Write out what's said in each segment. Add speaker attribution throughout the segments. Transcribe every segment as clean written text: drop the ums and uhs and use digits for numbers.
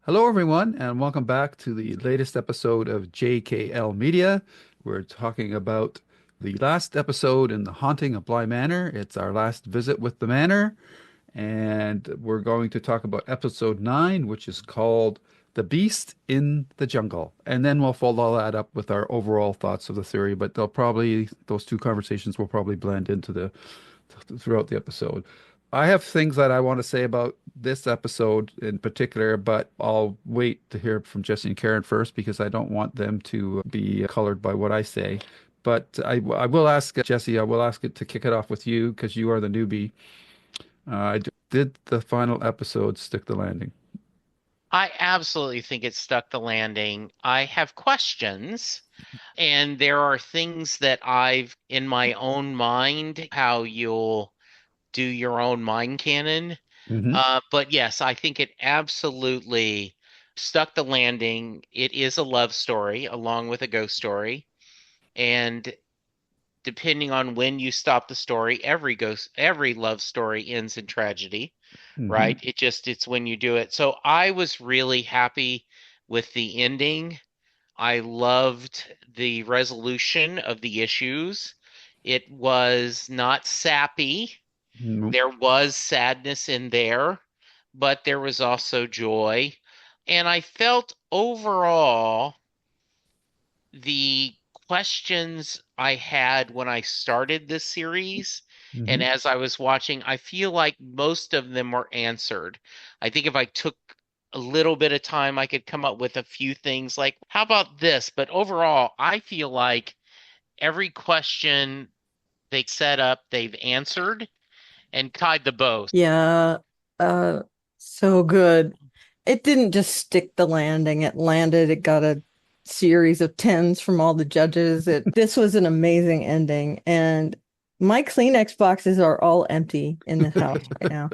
Speaker 1: Hello, everyone, and welcome back to the latest episode of JKL Media. We're talking about the last episode in The Haunting of Bly Manor. It's our last visit with the manor, and we're going to talk about episode 9, which is called The Beast in the Jungle. And then we'll follow that up with our overall thoughts of the theory, but those two conversations will probably blend into throughout the episode. I have things that I want to say about this episode in particular, but I'll wait to hear from Jesse and Karen first because I don't want them to be colored by what I say. But I will ask Jesse, I will ask it to kick it off with you because you are the newbie. Did the final episode stick the landing?
Speaker 2: I absolutely think it stuck the landing. I have questions, and there are things that I've in my own mind, how you'll do your own mind canon.
Speaker 1: Hmm.
Speaker 2: But yes, I think it absolutely stuck the landing. It is a love story along with a ghost story. And depending on when you stop the story, every love story ends in tragedy,
Speaker 1: Hmm.
Speaker 2: right? It's when you do it. So I was really happy with the ending. I loved the resolution of the issues. It was not sappy. There was sadness in there, but there was also joy. And I felt overall the questions I had when I started this series and
Speaker 1: Hmm.
Speaker 2: as I was watching, I feel like most of them were answered. I think if I took a little bit of time, I could come up with a few things like, how about this? But overall, I feel like every question they set up, they've answered and tied the bow.
Speaker 3: Yeah, uh, so good. It didn't just stick the landing, it landed, it got a series of tens from all the judges. This was an amazing ending, and my Kleenex boxes are all empty in the house right now.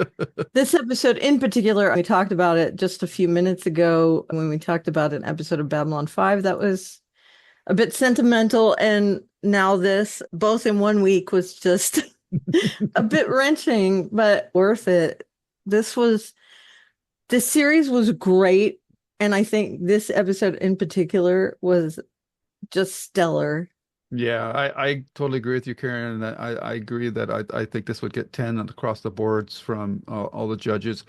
Speaker 3: This episode in particular, we talked about it just a few minutes ago when we talked about an episode of Babylon 5 that was a bit sentimental, and now this, both in one week, was just a bit wrenching, but worth it. This was this series was great, and I think this episode in particular was just stellar.
Speaker 1: Yeah, I totally agree with you, Karen. And I agree that I think this would get 10 across the boards from all the judges.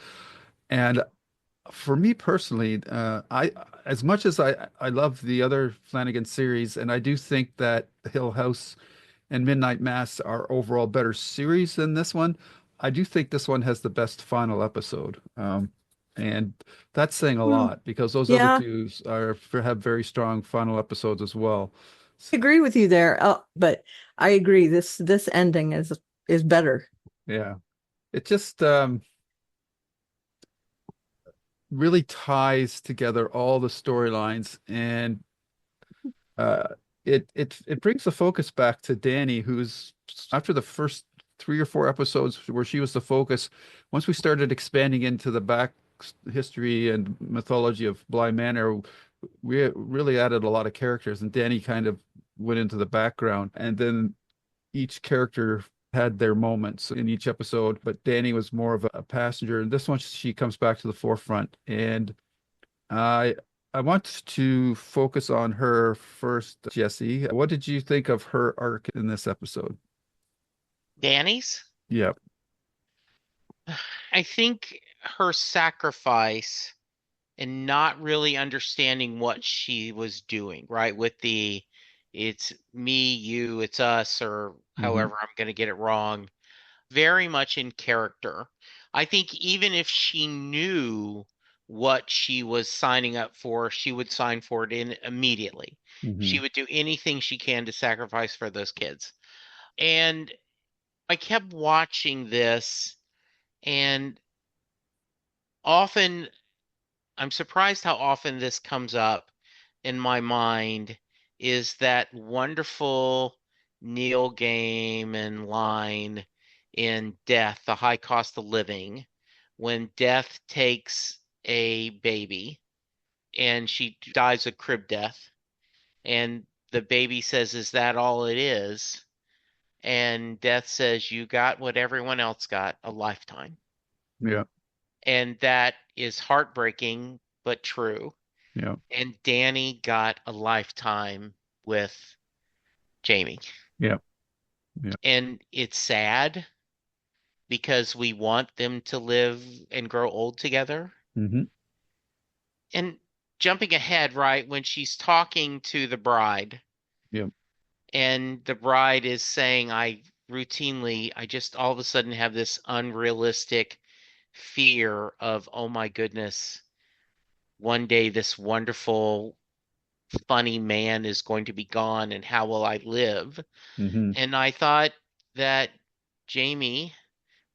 Speaker 1: And for me personally, I as much as I love the other Flanagan series, and I do think that Hill House and Midnight Mass are overall better series than this one. I do think this one has the best final episode. And that's saying a
Speaker 3: Well,
Speaker 1: lot because those other
Speaker 3: yeah,
Speaker 1: two have very strong final episodes as well.
Speaker 3: I agree with you there. But I agree this ending is better.
Speaker 1: Yeah. It just really ties together all the storylines and uh it brings the focus back to Danny, who's after the first 3 or 4 episodes where she was the focus. Once we started expanding into the back history and mythology of Bly Manor, we really added a lot of characters, and Danny kind of went into the background. And then each character had their moments in each episode, but Danny was more of a passenger. And this one, she comes back to the forefront. And I I want to focus on her first, Jesse. What did you think of her arc in this episode?
Speaker 2: Danny's?
Speaker 1: Yeah.
Speaker 2: I think her sacrifice and not really understanding what she was doing, right? With the it's me, you, it's us, or
Speaker 1: Hmm.
Speaker 2: however I'm going to get it wrong, very much in character. I think even if she knew what she was signing up for, she would sign for it in immediately. She
Speaker 1: Hmm.
Speaker 2: would do anything she can to sacrifice for those kids. And I kept watching this, and often I'm surprised how often this comes up in my mind is that wonderful Neil Gaiman line in Death, The High Cost of Living, when Death takes a baby and she dies a crib death, and the baby says, "Is that all it is?" And Death says, "You got what everyone else got, a lifetime."
Speaker 1: Yeah.
Speaker 2: And that is heartbreaking but true.
Speaker 1: Yeah.
Speaker 2: And Danny got a lifetime with Jamie.
Speaker 1: Yeah. Yeah.
Speaker 2: And it's sad because we want them to live and grow old together.
Speaker 1: Hmm.
Speaker 2: And jumping ahead, right, when she's talking to the bride,
Speaker 1: Yeah.
Speaker 2: and the bride is saying, I just all of a sudden have this unrealistic fear of, oh my goodness, one day this wonderful, funny man is going to be gone, and how will I live?
Speaker 1: Hmm.
Speaker 2: And I thought that Jamie,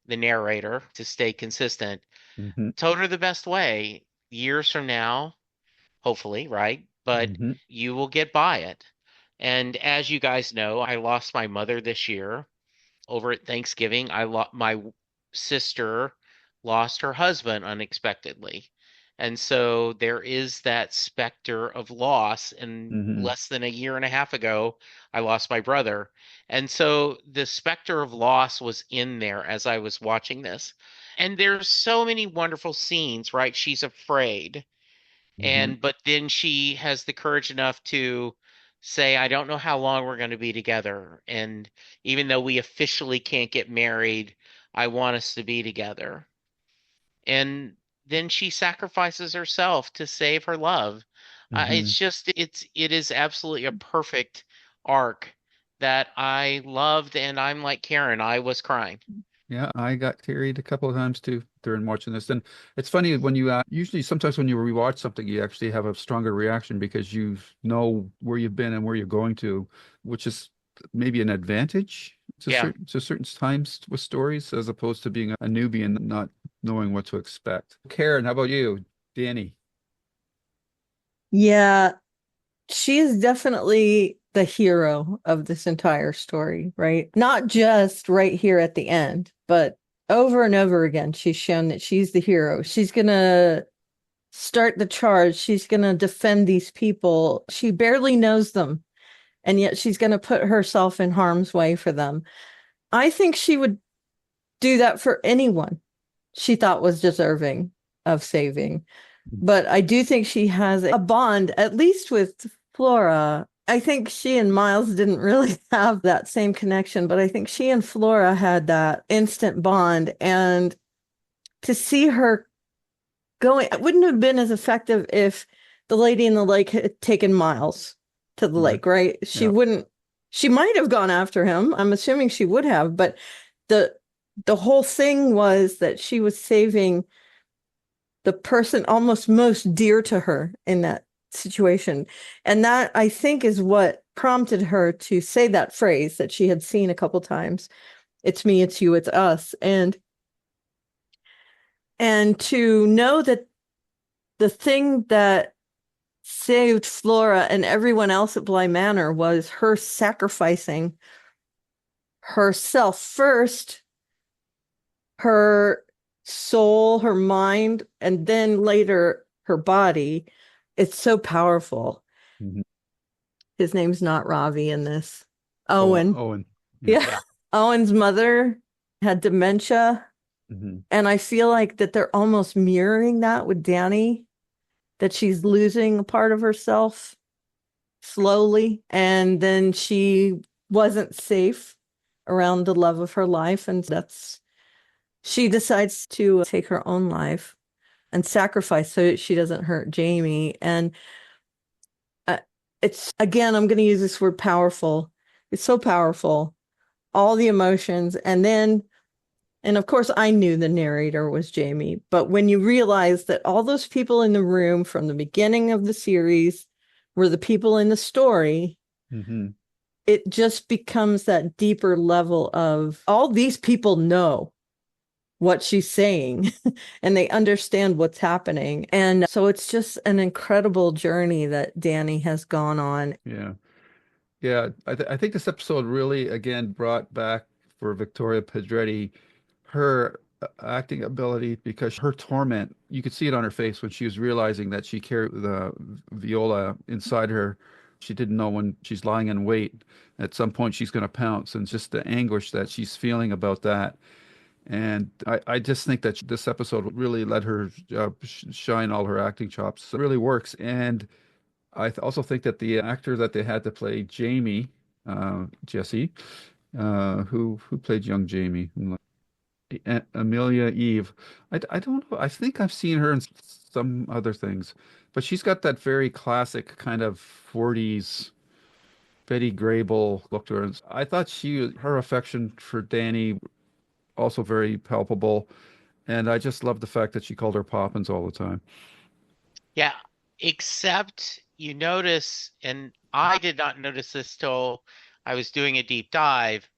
Speaker 2: the narrator, to stay consistent,
Speaker 1: Hmm.
Speaker 2: told her the best way. Years from now, hopefully, right? But
Speaker 1: Hmm.
Speaker 2: you will get by it. And as you guys know, I lost my mother this year over at Thanksgiving. My sister lost her husband unexpectedly. And so there is that specter of loss. And
Speaker 1: Hmm.
Speaker 2: less than a year and a half ago, I lost my brother. And so the specter of loss was in there as I was watching this. And there's so many wonderful scenes, right? She's afraid,
Speaker 1: Hmm.
Speaker 2: and but then she has the courage enough to say, I don't know how long we're going to be together. And even though we officially can't get married, I want us to be together. And then she sacrifices herself to save her love.
Speaker 1: Hmm.
Speaker 2: It is absolutely a perfect arc that I loved. And I'm like Karen, I was crying.
Speaker 1: Yeah, I got carried a couple of times too during watching this. And it's funny when you usually sometimes when you rewatch something, you actually have a stronger reaction because you know where you've been and where you're going to, which is maybe an advantage
Speaker 2: Yeah.
Speaker 1: to certain times with stories as opposed to being a newbie and not knowing what to expect. Karen, how about you? Danny?
Speaker 3: Yeah, she is definitely the hero of this entire story, right? Not just right here at the end, but over and over again, she's shown that she's the hero. She's gonna start the charge. She's gonna defend these people. She barely knows them, and yet she's gonna put herself in harm's way for them. I think she would do that for anyone she thought was deserving of saving. But I do think she has a bond, at least with Flora. I think she and Miles didn't really have that same connection, but I think she and Flora had that instant bond. And to see her going, it wouldn't have been as effective if the lady in the lake had taken Miles to the
Speaker 1: Right.
Speaker 3: lake, right? She
Speaker 1: Yeah.
Speaker 3: wouldn't, she might have gone after him. I'm assuming she would have, but the the whole thing was that she was saving the person almost most dear to her in that situation. And that I think is what prompted her to say that phrase that she had seen a couple times. It's me, it's you, it's us. And to know that the thing that saved Flora and everyone else at Bly Manor was her sacrificing herself first, her soul, her mind, and then later her body. It's so powerful.
Speaker 1: Hmm.
Speaker 3: His name's not Ravi in this.
Speaker 1: Oh,
Speaker 3: Owen.
Speaker 1: Owen. Yeah.
Speaker 3: Yeah.
Speaker 2: Yeah.
Speaker 3: Owen's mother had dementia.
Speaker 1: Hmm.
Speaker 3: And I feel like that they're almost mirroring that with Danny, that she's losing a part of herself slowly. And then she wasn't safe around the love of her life. And she decides to take her own life and sacrifice so she doesn't hurt Jamie. And uh, it's, again, I'm going to use this word powerful. It's so powerful, all the emotions. And of course, I knew the narrator was Jamie, but when you realize that all those people in the room from the beginning of the series were the people in the story,
Speaker 1: Hmm.
Speaker 3: it just becomes that deeper level of all these people know what she's saying and they understand what's happening. And so it's just an incredible journey that Danny has gone on.
Speaker 1: Yeah. Yeah, I think this episode really again brought back for Victoria Pedretti her acting ability because her torment, you could see it on her face when she was realizing that she carried the viola inside her. She didn't know when she's lying in wait. At some point, she's going to pounce, and just the anguish that she's feeling about that. And I just think that this episode really let her shine all her acting chops. It really works. And I also think that the actor that they had to play Jamie, Jesse, who played young Jamie, Amelia Eve. I don't know. I think I've seen her in some other things, but she's got that very classic kind of 40s Betty Grable look to her. And I thought her affection for Danny also very palpable, and I just love the fact that she called her Poppins all the time.
Speaker 2: Yeah, except you notice, and I did not notice this till I was doing a deep dive.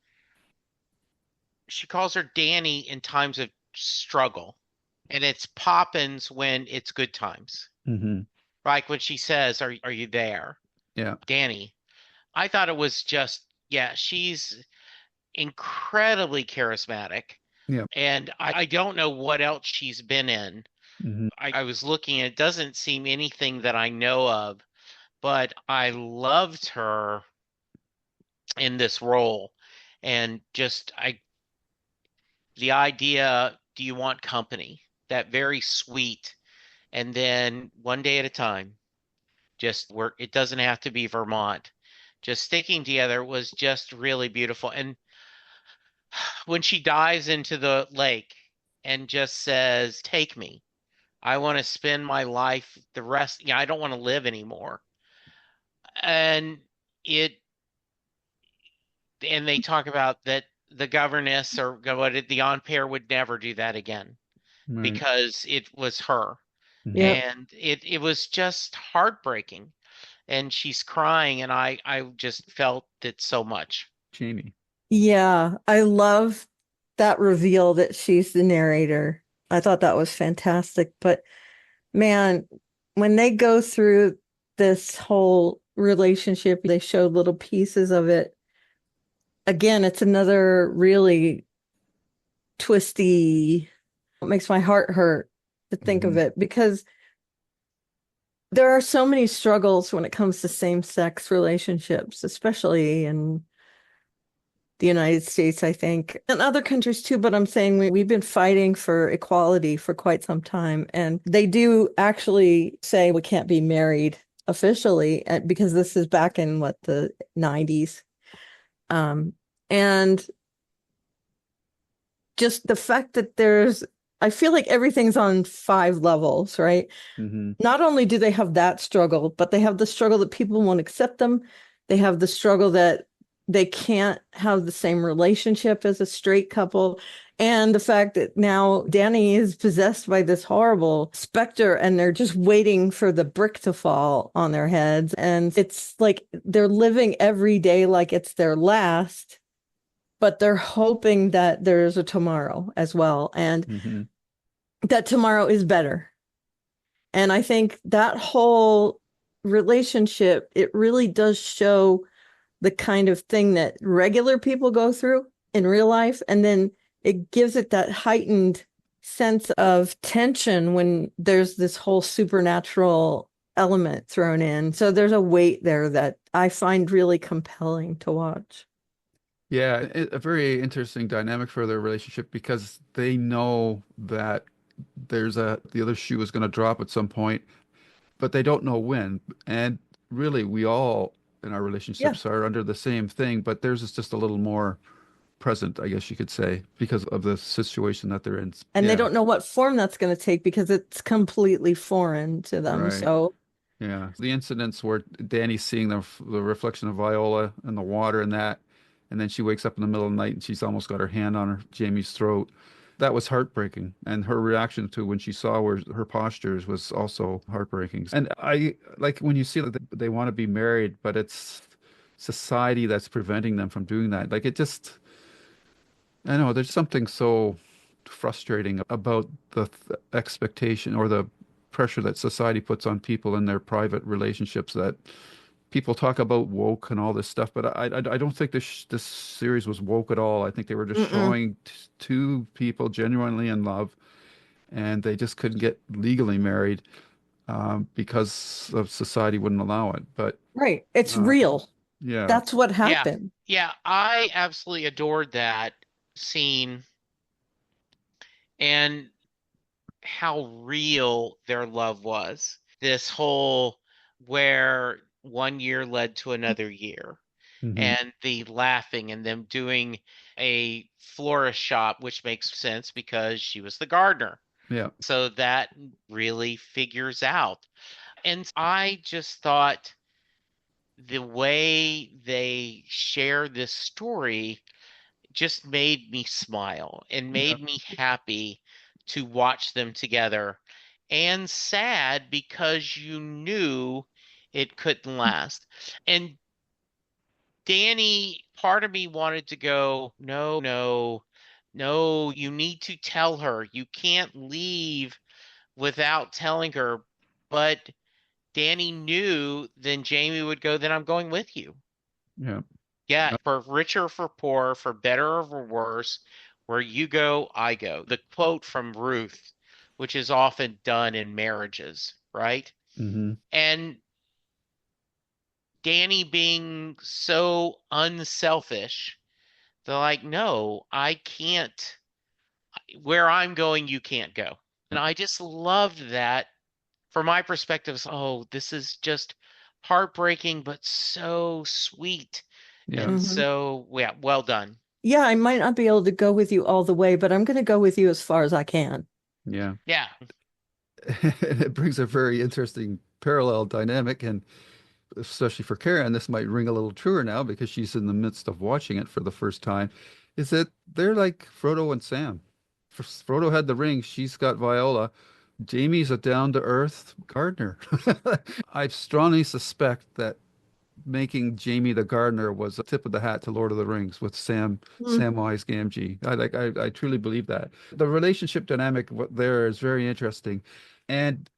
Speaker 2: She calls her Danny in times of struggle, and it's Poppins when it's good times.
Speaker 1: Hmm.
Speaker 2: Like when she says, "Are you there,
Speaker 1: Yeah.
Speaker 2: Danny?" I thought it was just, yeah, she's incredibly charismatic,
Speaker 1: Yeah.
Speaker 2: and I don't know what else she's been in.
Speaker 1: Hmm.
Speaker 2: I was looking, it doesn't seem anything that I know of, but I loved her in this role. And just the idea, do you want company? That very sweet. And then one day at a time, just work. It doesn't have to be Vermont. Just sticking together was just really beautiful. And when she dives into the lake and just says, "Take me. I want to spend my life the rest, I don't want to live anymore." And it and they talk about that the governess or what the en pair would never do that again
Speaker 1: Right.
Speaker 2: because it was her.
Speaker 1: Hmm.
Speaker 3: Yep.
Speaker 2: And it was just heartbreaking. And she's crying, and I just felt it so much.
Speaker 1: Jamie.
Speaker 3: Yeah, I love that reveal that she's the narrator. I thought that was fantastic. But man, when they go through this whole relationship, they show little pieces of it. Again, it's another really twisty, it makes my heart hurt to think of
Speaker 1: Hmm.
Speaker 3: it because there are so many struggles when it comes to same-sex relationships, especially in the United States, I think, and other countries too. But I'm saying we've been fighting for equality for quite some time. And they do actually say we can't be married officially because this is back in what, the 90s. Um, and just the fact that I feel like everything's on five levels, right?
Speaker 1: Hmm.
Speaker 3: Not only do they have that struggle, but they have the struggle that people won't accept them. They have the struggle that they can't have the same relationship as a straight couple. And the fact that now Danny is possessed by this horrible specter and they're just waiting for the brick to fall on their heads. And it's like they're living every day like it's their last, but they're hoping that there's a tomorrow as well. And
Speaker 1: Hmm.
Speaker 3: that tomorrow is better. And I think that whole relationship, it really does show the kind of thing that regular people go through in real life. And then it gives it that heightened sense of tension when there's this whole supernatural element thrown in. So there's a weight there that I find really compelling to watch.
Speaker 1: Yeah, a very interesting dynamic for their relationship because they know that the other shoe is going to drop at some point, but they don't know when. And really, we all in our
Speaker 3: Yeah.
Speaker 1: relationships are under the same thing, but theirs is just a little more present, I guess you could say, because of the situation that they're in.
Speaker 3: And they
Speaker 1: Yeah,
Speaker 3: don't know what form that's going to take because it's completely foreign to them.
Speaker 1: right.
Speaker 3: So,
Speaker 1: Yeah, the incidents where Danny's seeing the reflection of Viola in the water and that, and then she wakes up in the middle of the night and she's almost got her hand on Jamie's throat. That was heartbreaking, and her reaction to when she saw her postures was also heartbreaking. And I like when you see that they want to be married, but it's society that's preventing them from doing that. Like it just, I know there's something so frustrating about the expectation or the pressure that society puts on people in their private relationships that people talk about woke and all this stuff, but I don't think this series was woke at all. I think they were just
Speaker 3: mm-mm.
Speaker 1: showing two people genuinely in love, and they just couldn't get legally married because of society wouldn't allow it. But
Speaker 3: Right. It's
Speaker 1: uh,
Speaker 3: real.
Speaker 1: yeah,
Speaker 3: That's what
Speaker 2: Yeah.
Speaker 3: happened.
Speaker 2: Yeah, I absolutely adored that scene and how real their love was. This whole where one year led to another year,
Speaker 1: Hmm.
Speaker 2: and the laughing and them doing a florist shop, which makes sense because she was the gardener.
Speaker 1: Yeah.
Speaker 2: So that really figures out. And I just thought the way they share this story just made me smile and
Speaker 1: Yeah.
Speaker 2: made me happy to watch them together and sad because you knew it couldn't last. And Danny, part of me wanted to go, no, no, no, you need to tell her. You can't leave without telling her. But Danny knew then Jamie would go, then I'm going with you.
Speaker 1: Yeah.
Speaker 2: Yeah, for richer, for poor, for better or for worse, where you go, I go. The quote from Ruth, which is often done in marriages, right?
Speaker 1: Hmm.
Speaker 2: And Danny being so unselfish, they're like, no, I can't. Where I'm going, you can't go. And I just loved that from my perspective. Oh, this is just heartbreaking, but so sweet
Speaker 1: Yeah.
Speaker 2: and
Speaker 3: Mhm.
Speaker 2: so, yeah, well done.
Speaker 3: Yeah, I might not be able to go with you all the way, but I'm going to go with you as far as I can.
Speaker 1: Yeah.
Speaker 2: Yeah.
Speaker 1: And it brings a very interesting parallel dynamic, and especially for Karen, this might ring a little truer now because she's in the midst of watching it for the first time, is that they're like Frodo and Sam. Frodo had the ring, she's got Viola. Jamie's a down-to-earth gardener. I strongly suspect that making Jamie the gardener was a tip of the hat to Lord of the Rings with
Speaker 3: Mm.
Speaker 1: Samwise Gamgee. I truly believe that. The relationship dynamic there is very interesting. And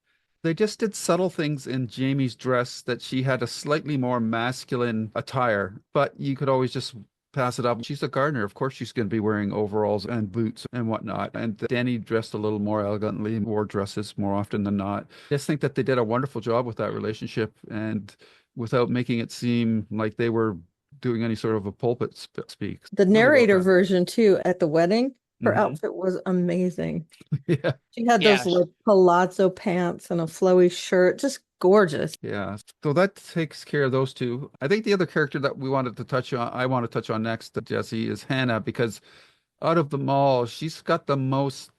Speaker 1: they just did subtle things in Jamie's dress that she had a slightly more masculine attire, but you could always just pass it up. She's a gardener. Of course, she's going to be wearing overalls and boots and whatnot. And Danny dressed a little more elegantly and wore dresses more often than not. I just think that they did a wonderful job with that relationship and without making it seem like they were doing any sort of a pulpit speak.
Speaker 3: The
Speaker 1: Really well
Speaker 3: narrator
Speaker 1: done.
Speaker 3: version too at the wedding, her
Speaker 1: Hmm.
Speaker 3: outfit was amazing.
Speaker 1: Yeah.
Speaker 3: She had those
Speaker 2: Yeah.
Speaker 3: like palazzo pants and a flowy shirt, just gorgeous.
Speaker 1: Yeah, so that takes care of those two. I think the other character that we wanted to touch on, I want to touch on next, Jesse, is Hannah, because out of them all, she's got the most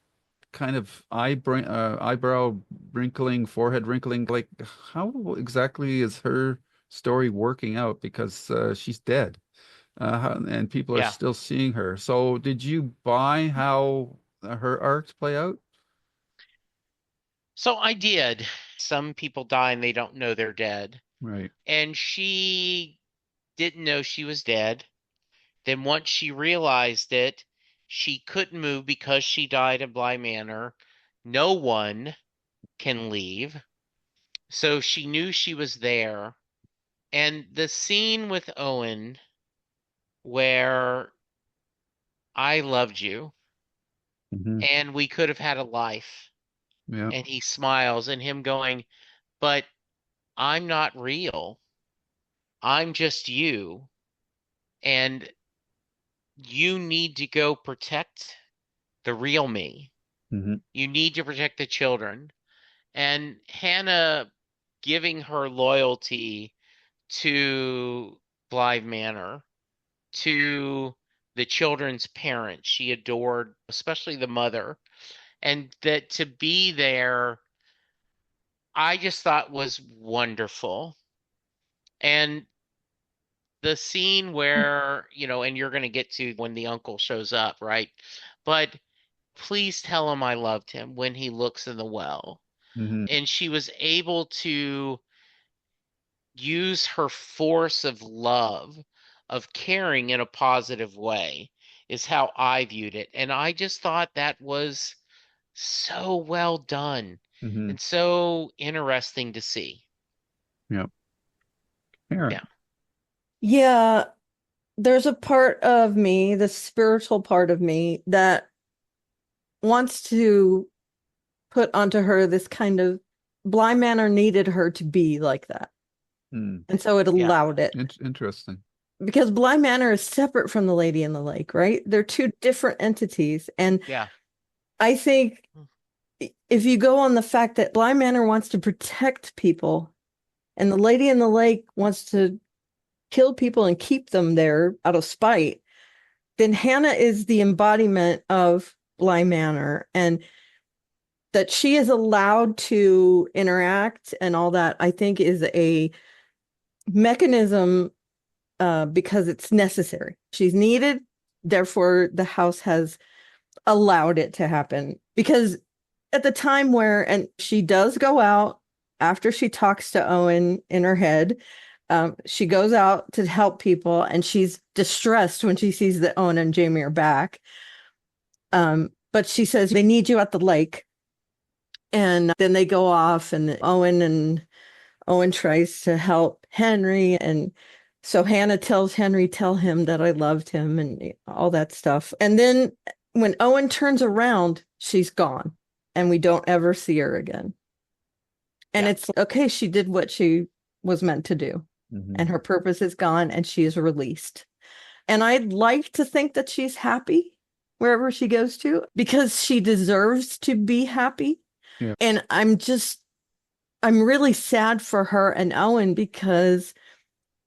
Speaker 1: kind of eyebrow wrinkling, forehead wrinkling. Like, how exactly is her story working out? Because she's dead, and people are
Speaker 2: Yeah.
Speaker 1: still seeing her. So, did you buy how her arcs play out?
Speaker 2: So I did. Some people die and they don't know they're dead.
Speaker 1: Right.
Speaker 2: And she didn't know she was dead. Then once she realized it, she couldn't move because she died in Bly Manor. No one can leave. So she knew she was there. And the scene with Owen where I loved you
Speaker 1: Hmm.
Speaker 2: and we could have had a life.
Speaker 1: Yeah.
Speaker 2: And he smiles and him going, but I'm not real. I'm just you. And you need to go protect the real me.
Speaker 1: Hmm.
Speaker 2: You need to protect the children. And Hannah giving her loyalty to Bly Manor, to the children's parents she adored, especially the mother, and that to be there, I just thought was wonderful. And the scene where, and you're going to get to when the uncle shows up, right? But please tell him I loved him when he looks in the well.
Speaker 1: Hmm.
Speaker 2: And she was able to use her force of love, of caring in a positive way, is how I viewed it. And I just thought that was so well done
Speaker 1: Hmm.
Speaker 2: and so interesting to see.
Speaker 1: Yeah.
Speaker 2: Yeah.
Speaker 1: Aaron.
Speaker 3: Yeah, there's a part of me, the spiritual part of me, that wants to put onto her this kind of Bly Manor needed her to be like that.
Speaker 1: Mm.
Speaker 3: And so it
Speaker 2: Yeah.
Speaker 3: allowed it.
Speaker 1: Interesting.
Speaker 3: Because Bly Manor is separate from the Lady in the Lake, right? They're two different entities. And
Speaker 2: Yeah.
Speaker 3: I think if you go on the fact that Bly Manor wants to protect people and the Lady in the Lake wants to kill people and keep them there out of spite, then Hannah is the embodiment of Bly Manor. And that she is allowed to interact and all that, I think is a mechanism because it's necessary. She's needed, therefore the house has allowed it to happen. Because at the time where, and she does go out after she talks to Owen in her head, she goes out to help people and she's distressed when she sees that Owen and Jamie are back. But she says, they need you at the lake. And then they go off, and Owen tries to help Henry. And so Hannah tells Henry, tell him that I loved him and all that stuff. And then when Owen turns around, she's gone and we don't ever see her again. And
Speaker 2: Yeah.
Speaker 3: it's okay, she did what she was meant to do, and her purpose is gone and she is released. And I'd like to think that she's happy wherever she goes to because she deserves to be happy.
Speaker 1: Yeah.
Speaker 3: And I'm really sad for her and Owen because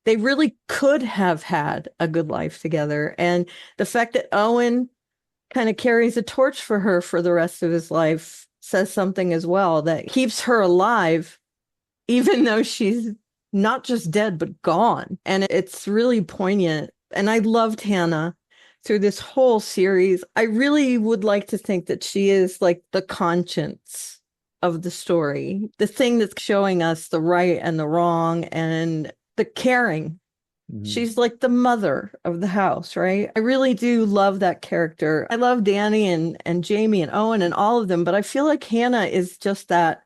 Speaker 3: they really could have had a good life together. And the fact that Owen kind of carries a torch for her for the rest of his life says something as well that keeps her alive, even though she's not just dead, but gone. And it's really poignant. And I loved Hannah through this whole series. I really would like to think that she is like the conscience of the story, the thing that's showing us the right and the wrong and the caring. She's like the mother of the house, right? I really do love that character. I love Danny and Jamie and Owen and all of them, but I feel like Hannah is just that.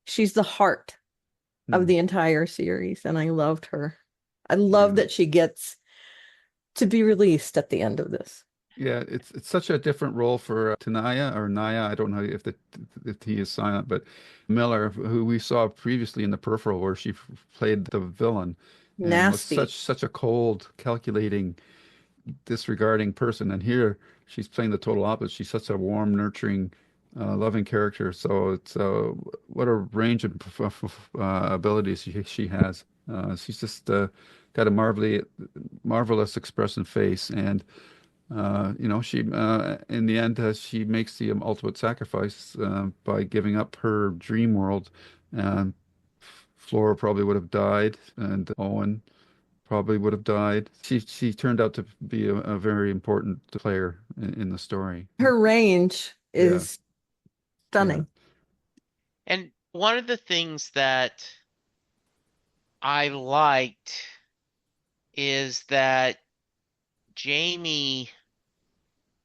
Speaker 3: She's the heart of the entire series, and I loved her. I love that she gets to be released at the end of this.
Speaker 1: Yeah, it's such a different role for Tanaya or Naya. I don't know if he is silent, but Miller, who we saw previously in the Peripheral, where she played the villain and was
Speaker 3: Nasty.
Speaker 1: such a cold, calculating, disregarding person. And here she's playing the total opposite. She's such a warm, nurturing, loving character. So it's what a range of abilities she has. She's just got a marvelous expressive face and. She in the end she makes the ultimate sacrifice by giving up her dream world. Um, Flora probably would have died, and Owen probably would have died. She turned out to be a very important player in the story.
Speaker 3: Her range
Speaker 1: Yeah,
Speaker 3: is
Speaker 1: yeah.
Speaker 3: stunning.
Speaker 2: And one of the things that I liked is that Jamie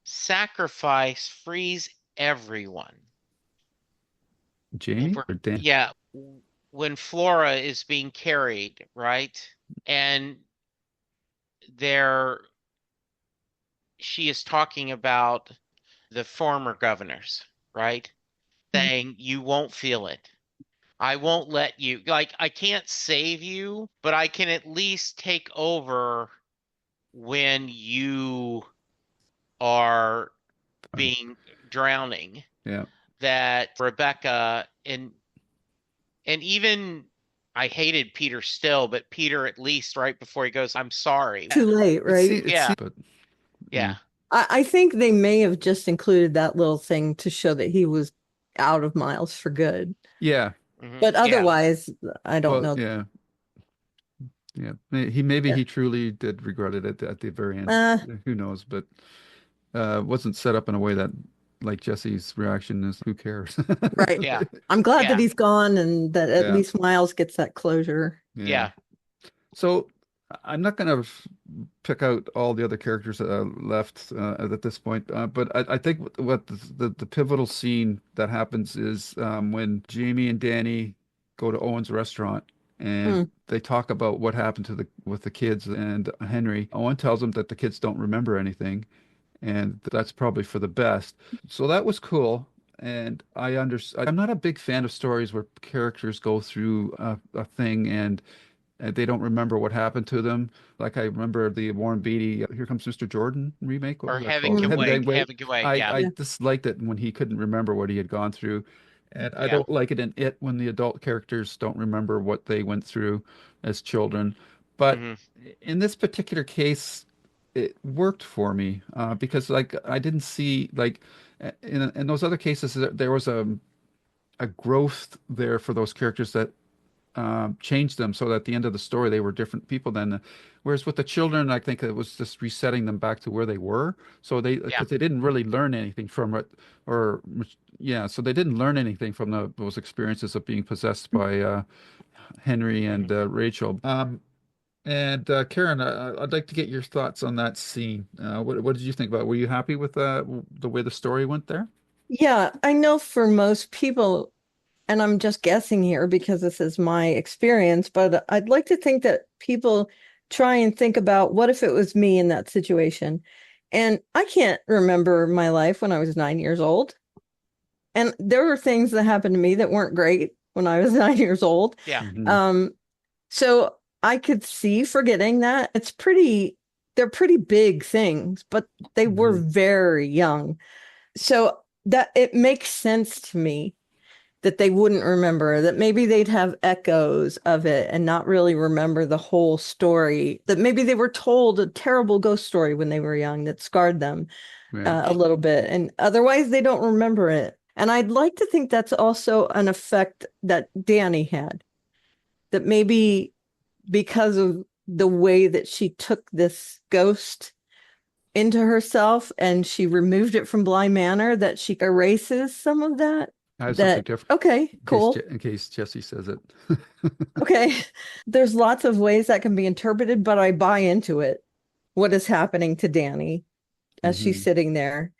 Speaker 2: sacrifice frees everyone.
Speaker 1: Jamie or Dan?
Speaker 2: Yeah, when Flora is being carried, right? And there she is talking about the former governors, right? Saying you won't feel it. I won't let you, like, I can't save you, but I can at least take over when you are
Speaker 1: Fine.
Speaker 2: being drowning.
Speaker 1: Yeah,
Speaker 2: That Rebecca and even I hated Peter still, but Peter at least right before he goes, I'm sorry.
Speaker 3: Too late, right?
Speaker 2: Yeah,
Speaker 1: but yeah,
Speaker 2: yeah.
Speaker 3: I think they may have just included that little thing to show that he was out of Miles for good.
Speaker 1: yeah.
Speaker 3: But
Speaker 2: Yeah.
Speaker 3: otherwise, I don't
Speaker 1: Well,
Speaker 3: know.
Speaker 1: yeah, yeah. Maybe
Speaker 3: Yeah.
Speaker 1: he truly did regret it at the very end.
Speaker 3: Uh,
Speaker 1: Who knows? But wasn't set up in a way that, like Jesse's reaction is, who cares?
Speaker 3: right.
Speaker 2: Yeah.
Speaker 3: I'm glad that
Speaker 2: Yeah.
Speaker 3: he's gone and that at
Speaker 1: Yeah,
Speaker 3: least Miles gets that closure.
Speaker 1: yeah.
Speaker 2: Yeah.
Speaker 1: So I'm not going to pick out all the other characters that are left at this point, but I think what the pivotal scene that happens is when Jamie and Danny go to Owen's restaurant and
Speaker 3: Mm.
Speaker 1: they talk about what happened to the with the kids and Henry. Owen tells them that the kids don't remember anything, and that's probably for the best. So that was cool. And I'm not a big fan of stories where characters go through a thing and they don't remember what happened to them. Like I remember the Warren Beatty Here Comes Mr. Jordan remake. What
Speaker 2: Or
Speaker 1: was that
Speaker 2: Heaven
Speaker 1: called?
Speaker 2: Can
Speaker 1: Heaven
Speaker 3: Mhm.
Speaker 2: Wait.
Speaker 1: Can Wait.
Speaker 2: Heaven Can Wait.
Speaker 1: I
Speaker 2: Yeah.
Speaker 1: I
Speaker 3: Yeah.
Speaker 1: disliked it when he couldn't remember what he had gone through, and I
Speaker 2: Yeah.
Speaker 1: don't like it in It when the adult characters don't remember what they went through as children. But
Speaker 2: Hmm.
Speaker 1: in this particular case, it worked for me because like I didn't see like in those other cases there was a growth there for those characters that changed them so that at the end of the story they were different people then. Whereas with the children, I think it was just resetting them back to where they were. So they,
Speaker 2: Yeah.
Speaker 1: because they didn't really learn anything from it, or yeah, so they didn't learn anything from those experiences of being possessed by Henry
Speaker 2: Hmm.
Speaker 1: and Rachel. And Karen, I'd like to get your thoughts on that scene. What did you think about it? Were you happy with the way the story went there?
Speaker 3: Yeah, I know for most people, and I'm just guessing here because this is my experience, but I'd like to think that people try and think about what if it was me in that situation. And I can't remember my life when I was 9 years old. And there were things that happened to me that weren't great when I was 9 years old.
Speaker 2: Yeah.
Speaker 1: Hmm.
Speaker 3: Um, so I could see forgetting that. They're pretty big things, but they were
Speaker 1: Hmm.
Speaker 3: very young. So that it makes sense to me that they wouldn't remember, that maybe they'd have echoes of it and not really remember the whole story, that maybe they were told a terrible ghost story when they were young that scarred them
Speaker 1: Yeah.
Speaker 3: a little bit, and otherwise they don't remember it. And I'd like to think that's also an effect that Danny had, that maybe because of the way that she took this ghost into herself and she removed it from Bly Manor, that she erases some of that.
Speaker 1: I have something
Speaker 3: That,
Speaker 1: different
Speaker 3: okay, cool.
Speaker 1: in case Jesse says it.
Speaker 3: Okay. There's lots of ways that can be interpreted, but I buy into it. What is happening to Danny as she's
Speaker 1: Hmm.
Speaker 3: sitting there.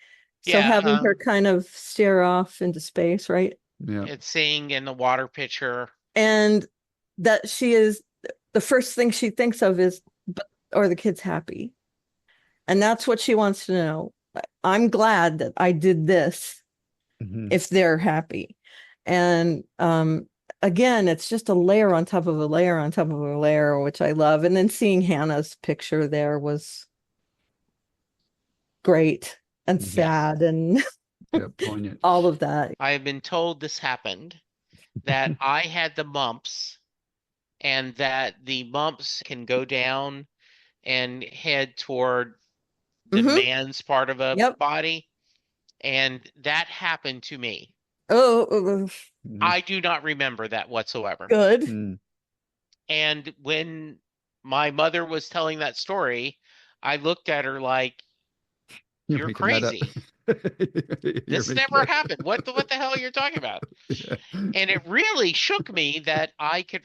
Speaker 3: So
Speaker 2: Yeah.
Speaker 3: having her kind of stare off into space, right?
Speaker 1: Yeah.
Speaker 2: It's seeing in the water pitcher.
Speaker 3: And that she is the first thing she thinks of is, but are the kids happy? And that's what she wants to know. I'm glad that I did this
Speaker 1: Hmm.
Speaker 3: if they're happy. And again, it's just a layer on top of a layer on top of a layer, which I love. And then seeing Hannah's picture there was great and
Speaker 1: Hmm.
Speaker 2: Yes.
Speaker 3: sad and
Speaker 1: Yeah. Poignant.
Speaker 3: all of that.
Speaker 2: I have been told this happened, that I had the mumps and that the mumps can go down and head toward the
Speaker 3: Hmm.
Speaker 2: man's part of a
Speaker 3: Yep.
Speaker 2: body. And that happened to me.
Speaker 3: Oh,
Speaker 1: Mhm.
Speaker 2: I do not remember that whatsoever.
Speaker 3: good.
Speaker 1: Mm.
Speaker 2: And when my mother was telling that story, I looked at her like,
Speaker 1: You're
Speaker 2: "You're
Speaker 1: making that up.
Speaker 2: crazy.
Speaker 1: You're
Speaker 2: This
Speaker 1: making
Speaker 2: never
Speaker 1: that
Speaker 2: happened.
Speaker 1: up.
Speaker 2: What the hell are you talking about?"
Speaker 1: Yeah.
Speaker 2: And it really shook me that I could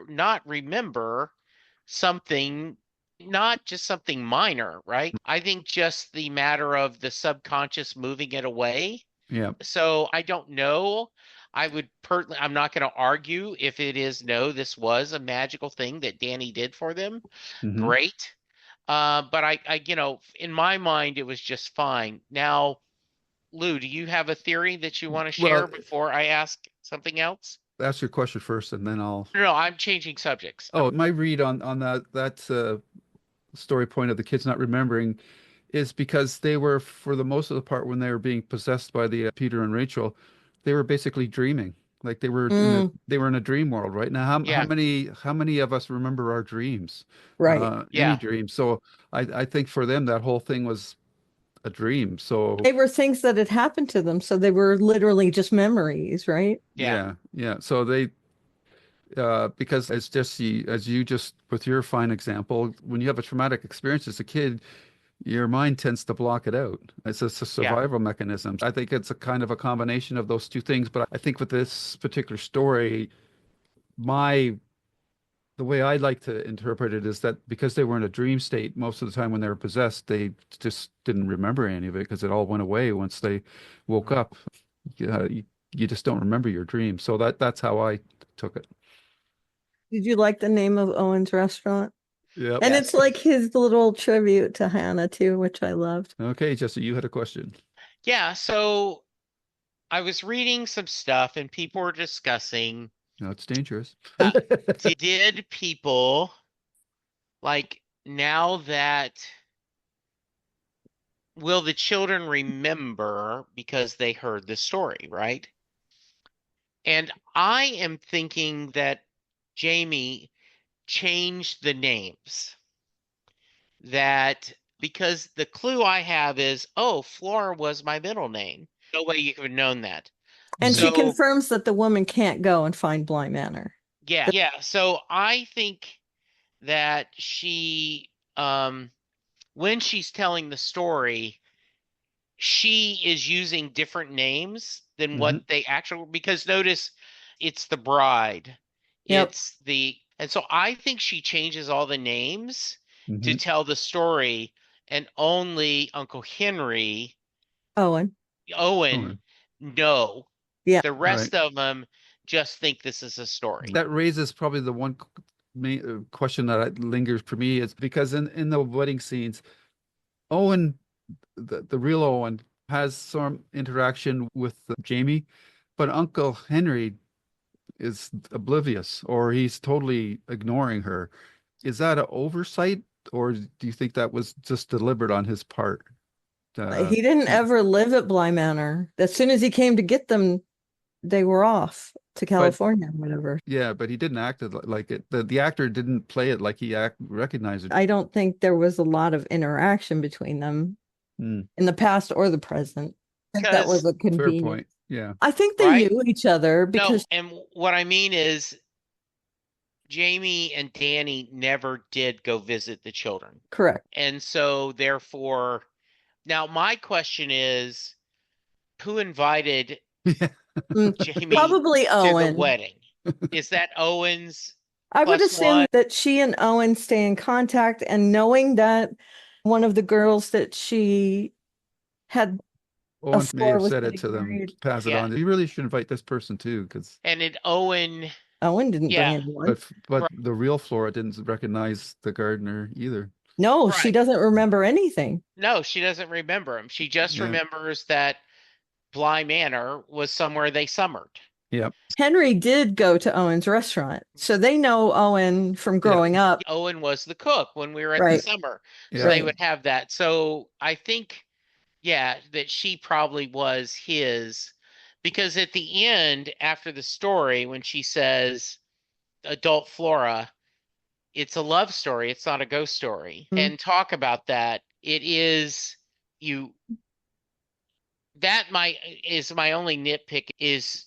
Speaker 2: not remember something, not just something minor, right? I think just the matter of the subconscious moving it away.
Speaker 1: Yeah.
Speaker 2: So I don't know. I'm not going to argue if it is no, this was a magical thing that Danny did for them.
Speaker 1: Hmm.
Speaker 2: Great. But in my mind, it was just fine. Now, Lou, do you have a theory that you want to
Speaker 1: Well,
Speaker 2: share before I ask something else?
Speaker 1: ask your question first, and then I'll.
Speaker 2: No, I'm changing subjects.
Speaker 1: Oh, my read on that story point of the kids not remembering is because they were, for the most of the part, when they were being possessed by the Peter and Rachel, they were basically dreaming. Like
Speaker 3: Mm,
Speaker 1: they were in a dream world, right? Now,
Speaker 2: Yeah,
Speaker 1: how many of us remember our dreams?
Speaker 3: right.
Speaker 1: Any
Speaker 2: yeah,
Speaker 1: dream. So I think for them that whole thing was a dream. So
Speaker 3: They were things that had happened to them, so they were literally just memories, right?
Speaker 2: yeah,
Speaker 1: yeah, yeah. So they because as Jesse, as you just with your fine example, when you have a traumatic experience as a kid, your mind tends to block it out. It's just a
Speaker 2: yeah.
Speaker 1: survival mechanism. I think it's a kind of a combination of those two things. But I think with this particular story, my the way I like to interpret it is that because they were in a dream state most of the time when they were possessed, they just didn't remember any of it because it all went away once they woke
Speaker 2: Mhm.
Speaker 1: up. You just don't remember your dream. So that's how I took it.
Speaker 3: Did you like the name of Owen's restaurant?
Speaker 1: Yep.
Speaker 3: And it's
Speaker 2: Yes.
Speaker 3: like his little tribute to Hannah too, which I loved.
Speaker 1: Okay, Jesse, you had a question.
Speaker 2: Yeah, so I was reading some stuff and people were discussing
Speaker 1: No, it's dangerous.
Speaker 2: Uh, did people like now that will the children remember because they heard the story, right? And I am thinking that Jamie changed the names. That because the clue I have is, oh, Flora was my middle name. No way you could have known that.
Speaker 3: And she
Speaker 1: Mhm.
Speaker 2: So,
Speaker 3: confirms that the woman can't go and find Bly Manor.
Speaker 2: yeah. So I think that when she's telling the story, she is using different names than what
Speaker 1: Mhm.
Speaker 2: they actually, because notice it's the bride,
Speaker 3: Yep.
Speaker 2: and so I think she changes all the names to
Speaker 1: Mhm.
Speaker 2: tell the story, and only Uncle Henry,
Speaker 3: Owen.
Speaker 2: Owen,
Speaker 1: Oh,
Speaker 2: no.
Speaker 3: Yeah.
Speaker 2: The
Speaker 1: right.
Speaker 2: rest of them just think this is a story.
Speaker 1: That raises probably the one main question that lingers for me is because in the wedding scenes, Owen, the real Owen, has some interaction with Jamie, but Uncle Henry is oblivious or he's totally ignoring her. Is that an oversight, or do you think that was just deliberate on his part? Uh,
Speaker 3: He didn't
Speaker 1: yeah,
Speaker 3: ever live at Bly Manor. As soon as he came to get them, they were off to
Speaker 1: but
Speaker 3: California, whatever.
Speaker 1: yeah, but he didn't act like it. The actor didn't play it like he recognized it.
Speaker 3: I don't think there was a lot of interaction between them
Speaker 1: Hmm.
Speaker 3: in the past or the present. I think that was
Speaker 2: Because,
Speaker 3: a
Speaker 1: Fair
Speaker 3: convenience.
Speaker 1: point. Yeah.
Speaker 3: I think they
Speaker 2: right?
Speaker 3: knew each other
Speaker 2: No,
Speaker 3: because,
Speaker 2: and what I mean is Jamie and Danny never did go visit the children.
Speaker 3: correct.
Speaker 2: And so therefore, now my question is, who invited
Speaker 1: Yeah.
Speaker 3: Mm,
Speaker 2: Jamie
Speaker 3: probably
Speaker 2: to the
Speaker 3: Owen.
Speaker 2: wedding? Is that Owen's
Speaker 3: I would
Speaker 2: plus
Speaker 3: assume
Speaker 2: one?
Speaker 3: that she and Owen stay in contact, and knowing that one of the girls that she had a
Speaker 1: Owen may
Speaker 3: floor
Speaker 1: have
Speaker 3: was
Speaker 1: said it
Speaker 3: getting
Speaker 1: to them,
Speaker 3: married.
Speaker 1: pass it
Speaker 2: Yeah.
Speaker 1: on. You really should invite this person too, because
Speaker 2: And it Owen,
Speaker 3: Owen didn't bring
Speaker 2: yeah,
Speaker 3: anyone.
Speaker 1: but
Speaker 2: right,
Speaker 1: the real Flora didn't recognize the gardener either.
Speaker 3: No, she
Speaker 2: right.
Speaker 3: doesn't remember anything.
Speaker 2: No, she doesn't remember him. She just
Speaker 1: Yeah.
Speaker 2: remembers that Bly Manor was somewhere they summered.
Speaker 1: Yeah.
Speaker 3: Henry did go to Owen's restaurant, so they know Owen from
Speaker 1: Yeah.
Speaker 3: growing up.
Speaker 2: Owen was the cook when we were at the
Speaker 3: Right,
Speaker 2: summer. So
Speaker 1: Yeah.
Speaker 2: they
Speaker 3: right.
Speaker 2: would have that. So I think, yeah, that she probably was his, because at the end, after the story, when she says adult Flora, it's a love story, it's not a ghost story.
Speaker 3: Mm.
Speaker 2: And talk about that. It is you that my is my only nitpick is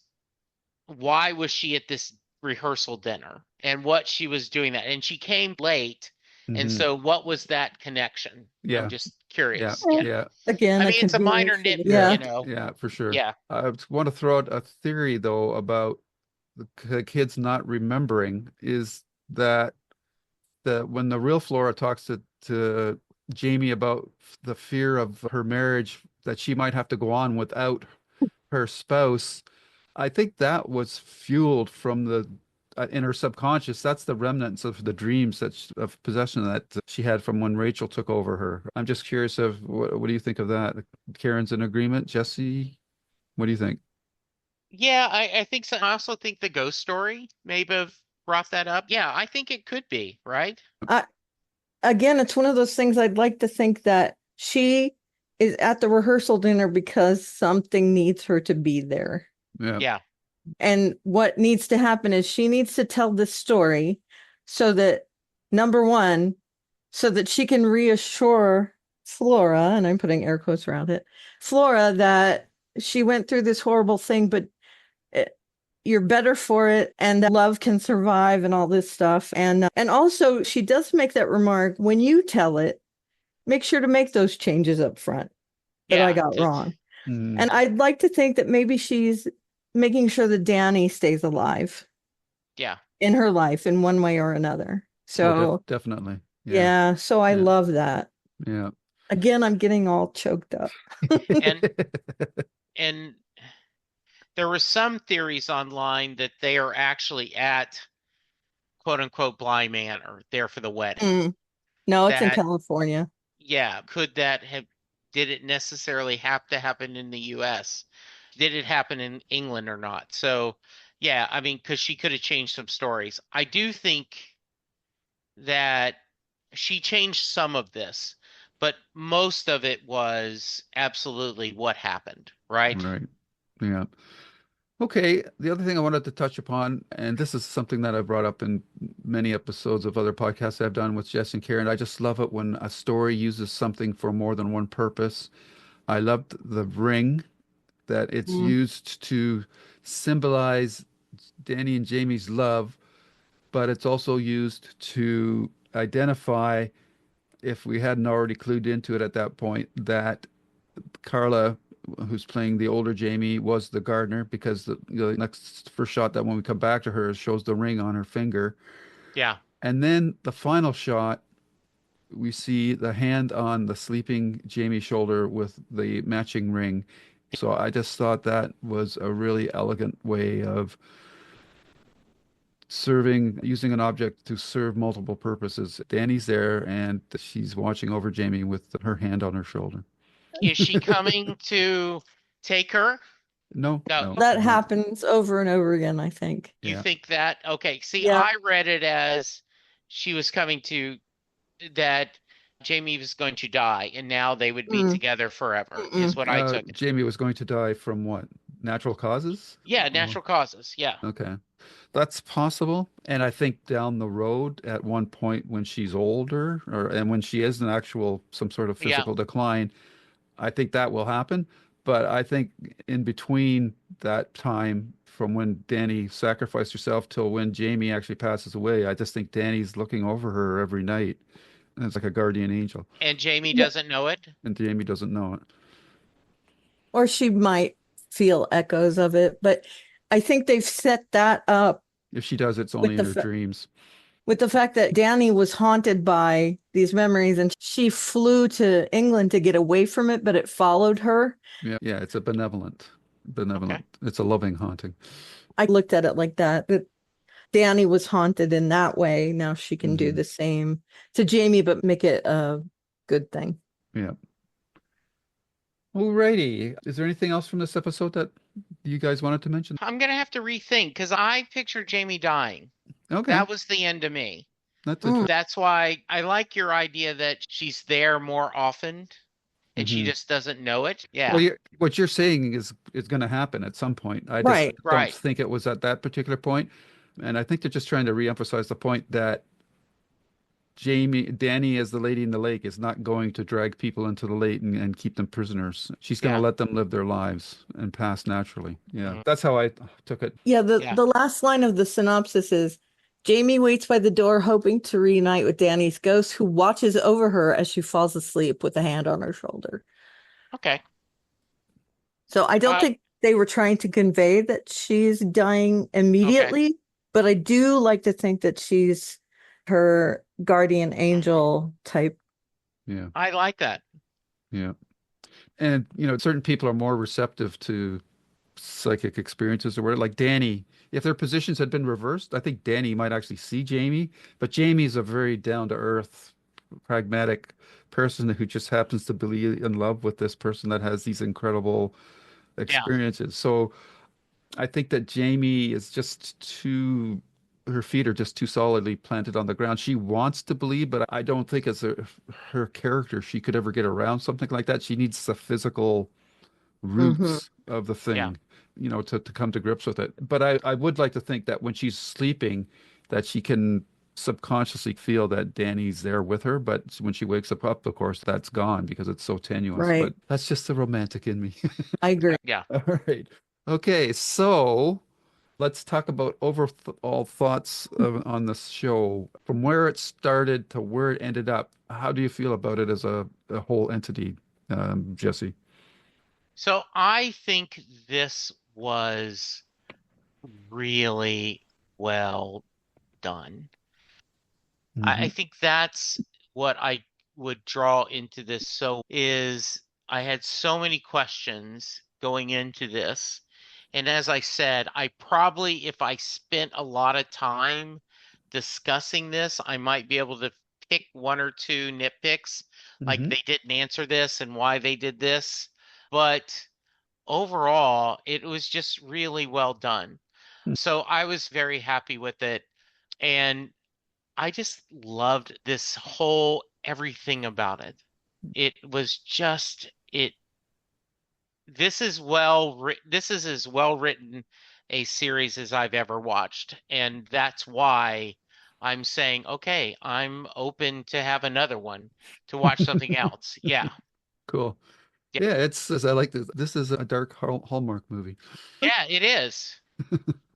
Speaker 2: why was she at this rehearsal dinner and what she was doing that. And she came late. And
Speaker 1: Hmm.
Speaker 2: so what was that connection? I'm
Speaker 1: Yeah.
Speaker 2: just
Speaker 1: Yeah.
Speaker 2: curious. Yeah.
Speaker 1: Yeah.
Speaker 3: Again,
Speaker 2: I
Speaker 3: a
Speaker 2: mean, it's a minor
Speaker 3: convenience for the,
Speaker 2: nitpick,
Speaker 1: Yeah.
Speaker 3: yeah.
Speaker 2: you know.
Speaker 1: Yeah, for sure.
Speaker 2: Yeah.
Speaker 1: I want to throw out a theory though about the kids not remembering is that when the real Flora talks to Jamie about the fear of her marriage that she might have to go on without her spouse, I think that was fueled from the in her subconscious. That's the remnants of the dreams of possession that she had from when Rachel took over her. I'm just curious of what do you think of that? Karen's in agreement. Jesse, what do you think?
Speaker 2: Yeah, I think so. I also think the ghost story maybe have brought that up. Yeah, I think it could be, right?
Speaker 3: I, again, it's one of those things I'd like to think that she is at the rehearsal dinner because something needs her to be there.
Speaker 1: Yeah.
Speaker 2: Yeah.
Speaker 3: And what needs to happen is she needs to tell this story so that, number one, so that she can reassure Flora, and I'm putting air quotes around it, Flora, that she went through this horrible thing, but it, you're better for it, and that love can survive, and all this stuff. And also, she does make that remark: when you tell it, make sure to make those changes up front that I
Speaker 2: Yeah.
Speaker 3: got wrong.
Speaker 1: Mm.
Speaker 3: And I'd like to think that maybe she's making sure that Danny stays alive
Speaker 2: Yeah.
Speaker 3: in her life in one way or another.
Speaker 1: Oh,
Speaker 3: So,
Speaker 1: definitely. Yeah.
Speaker 3: yeah, so I
Speaker 1: Yeah.
Speaker 3: love that.
Speaker 1: Yeah.
Speaker 3: Again, I'm getting all choked up.
Speaker 2: And and there were some theories online that they are actually at quote unquote Bly Manor there for the wedding.
Speaker 3: Mm. No, it's in
Speaker 2: That,
Speaker 3: California.
Speaker 2: yeah, could that have, did it necessarily have to happen in the US? Did it happen in England or not? So Yeah, I mean, because she could have changed some stories. I do think that she changed some of this, but most of it was absolutely what happened, right?
Speaker 1: Right. Yeah. Okay. The other thing I wanted to touch upon, and this is something that I've brought up in many episodes of other podcasts I've done with Jess and Karen. I just love it when a story uses something for more than one purpose. I loved the ring that it's
Speaker 3: Mm.
Speaker 1: used to symbolize Danny and Jamie's love, but it's also used to identify, if we hadn't already clued into it at that point, that Carla, who's playing the older Jamie, was the gardener because the next first shot that when we come back to her shows the ring on her finger.
Speaker 2: Yeah.
Speaker 1: And then the final shot, we see the hand on the sleeping Jamie shoulder with the matching ring. So I just thought that was a really elegant way of serving, using an object to serve multiple purposes. Danny's there and she's watching over Jamie with her hand on her shoulder.
Speaker 2: Is she coming to take her?
Speaker 1: No,
Speaker 2: No.
Speaker 1: no,
Speaker 3: That
Speaker 1: no.
Speaker 3: happens over and over again, I think.
Speaker 2: You
Speaker 1: Yeah.
Speaker 2: think that? Okay. See,
Speaker 3: Yeah.
Speaker 2: I read it as she was coming to that Jamie was going to die and now they would be
Speaker 3: Mm,
Speaker 2: together forever, is
Speaker 3: mm-mm.
Speaker 2: what I took it.
Speaker 1: Jamie was going to die from what? Natural causes?
Speaker 2: Yeah,
Speaker 1: Or-
Speaker 2: natural causes. Yeah.
Speaker 1: okay. That's possible. And I think down the road at one point when she's older or and when she is in actual some sort of
Speaker 2: Yeah.
Speaker 1: physical decline, I think that will happen. But I think in between that time from when Danny sacrificed herself till when Jamie actually passes away, I just think Danny's looking over her every night. And it's like a guardian angel.
Speaker 2: And Jamie
Speaker 3: Yeah.
Speaker 2: doesn't know it.
Speaker 1: And Jamie doesn't know it.
Speaker 3: Or she might feel echoes of it, but I think they've set that up
Speaker 1: If she does, it's only
Speaker 3: with
Speaker 1: in
Speaker 3: the
Speaker 1: her dreams.
Speaker 3: with the fact that Danny was haunted by these memories and she flew to England to get away from it, but it followed her.
Speaker 1: Yeah, yeah, it's a
Speaker 2: Okay.
Speaker 1: benevolent. It's a loving haunting.
Speaker 3: I looked at it like that Danny was haunted in that way. Now she can do
Speaker 1: Hmm.
Speaker 3: the same to Jamie, but make it a good thing.
Speaker 1: Yeah. Alrighty. Is there anything else from this episode that you guys wanted to mention?
Speaker 2: I'm gonna have to rethink because I pictured Jamie dying.
Speaker 1: Okay,
Speaker 2: That was the end of me.
Speaker 1: that's
Speaker 3: Mm.
Speaker 1: interesting.
Speaker 2: That's why I like your idea that she's there more often and she
Speaker 1: Hmm.
Speaker 2: just doesn't know it.
Speaker 1: Well,
Speaker 2: Yeah.
Speaker 1: what you're saying is going to happen at some point. I just
Speaker 3: Right.
Speaker 1: don't
Speaker 2: Right.
Speaker 1: think it was at that particular point, and I think they're just trying to reemphasize the point that Danny, as the lady in the lake, is not going to drag people into the lake and keep them prisoners. She's going to
Speaker 2: Yeah.
Speaker 1: let them live their lives and pass naturally. Yeah,
Speaker 2: Mhm.
Speaker 1: that's how I took it.
Speaker 3: Yeah,
Speaker 2: Yeah.
Speaker 3: the last line of the synopsis is Jamie waits by the door hoping to reunite with Danny's ghost who watches over her as she falls asleep with a hand on her shoulder.
Speaker 2: Okay.
Speaker 3: So I don't
Speaker 2: Uh,
Speaker 3: think they were trying to convey that she's dying
Speaker 2: okay.
Speaker 3: immediately, but I do like to think that she's her guardian angel type.
Speaker 1: Yeah,
Speaker 2: I like that.
Speaker 1: yeah. And certain people are more receptive to psychic experiences or whatever. Like Danny, if their positions had been reversed, I think Danny might actually see Jamie, but Jamie's a very down to earth, pragmatic person who just happens to be in love with this person that has these incredible
Speaker 2: Yeah.
Speaker 1: experiences. So I think that Jamie is just too, her feet are just too solidly planted on the ground. She wants to believe, but I don't think as her character, she could ever get around something like that. She needs the physical
Speaker 3: Hmm.
Speaker 1: roots of the
Speaker 2: Yeah.
Speaker 1: thing, to come to grips with it. But I would like to think that when she's sleeping, that she can subconsciously feel that Danny's there with her. But when she wakes up, of course, that's gone because it's so tenuous.
Speaker 3: Right.
Speaker 1: But that's just the romantic in me.
Speaker 3: I agree.
Speaker 2: Yeah.
Speaker 1: All right. Okay, so let's talk about overall thoughts on this show. From where it started to where it ended up, how do you feel about it as a whole entity, Jesse?
Speaker 2: So I think this was really well done. I
Speaker 1: Hmm.
Speaker 2: think that's what I would draw into this. So is I had so many questions going into this. And as I said, I probably, if I spent a lot of time discussing this, I might be able to pick one or two nitpicks, like
Speaker 1: Hmm.
Speaker 2: they didn't answer this and why they did this. But overall, it was just really well done. So I was very happy with it. And I just loved this whole everything about it. It was just it this is as well written a series as I've ever watched. And that's why I'm saying, okay, I'm open to have another one to watch something else. Yeah.
Speaker 1: Cool.
Speaker 2: Yeah.
Speaker 1: Yeah, it's as I like this. This is a dark Hallmark movie.
Speaker 2: Yeah, it is.